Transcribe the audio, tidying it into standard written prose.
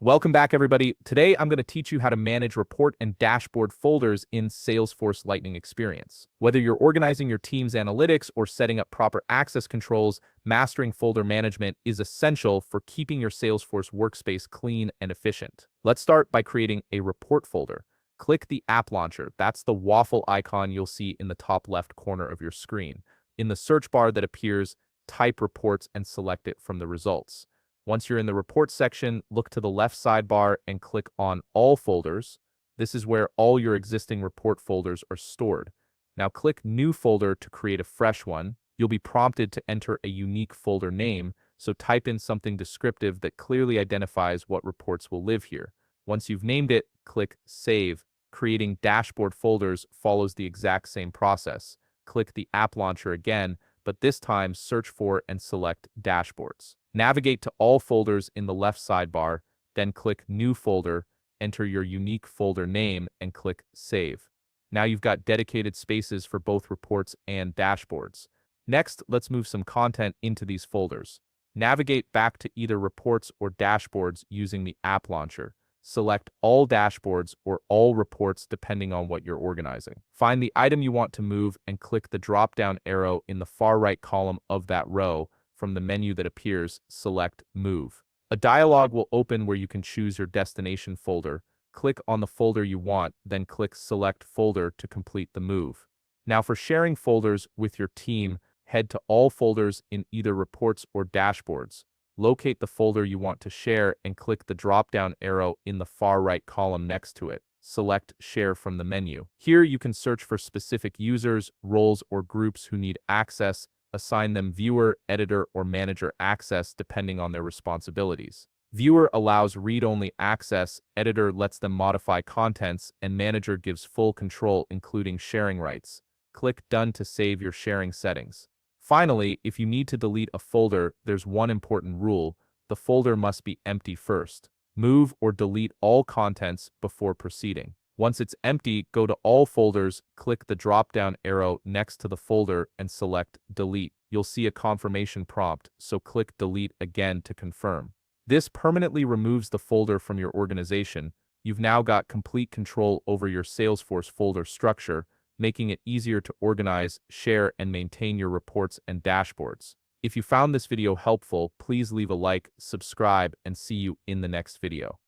Welcome back, everybody. Today, I'm going to teach you how to manage report and dashboard folders in Salesforce Lightning Experience. Whether you're organizing your team's analytics or setting up proper access controls, mastering folder management is essential for keeping your Salesforce workspace clean and efficient. Let's start by creating a report folder. Click the app launcher. That's the waffle icon you'll see in the top left corner of your screen. In the search bar that appears, type reports and select it from the results. Once you're in the Reports section, look to the left sidebar and click on All Folders. This is where all your existing report folders are stored. Now click New Folder to create a fresh one. You'll be prompted to enter a unique folder name, so type in something descriptive that clearly identifies what reports will live here. Once you've named it, click Save. Creating dashboard folders follows the exact same process. Click the App Launcher again, but this time search for and select Dashboards. Navigate to all folders in the left sidebar, then click New Folder, enter your unique folder name, and click Save. Now you've got dedicated spaces for both reports and dashboards. Next, let's move some content into these folders. Navigate back to either reports or dashboards using the App Launcher. Select all dashboards or all reports depending on what you're organizing. Find the item you want to move and click the drop-down arrow in the far right column of that row. From the menu that appears, select Move. A dialog will open where you can choose your destination folder. Click on the folder you want, then click Select Folder to complete the move. Now for sharing folders with your team, head to all folders in either reports or dashboards. Locate the folder you want to share and click the drop-down arrow in the far right column next to it. Select Share from the menu. Here you can search for specific users, roles, or groups who need access. Assign them viewer, editor, or manager access depending on their responsibilities. Viewer allows read-only access, editor lets them modify contents, and manager gives full control including sharing rights. Click Done to save your sharing settings. Finally, if you need to delete a folder, there's one important rule: the folder must be empty first. Move or delete all contents before proceeding. Once it's empty, go to All Folders, click the drop-down arrow next to the folder, and select Delete. You'll see a confirmation prompt, so click Delete again to confirm. This permanently removes the folder from your organization. You've now got complete control over your Salesforce folder structure, making it easier to organize, share, and maintain your reports and dashboards. If you found this video helpful, please leave a like, subscribe, and see you in the next video.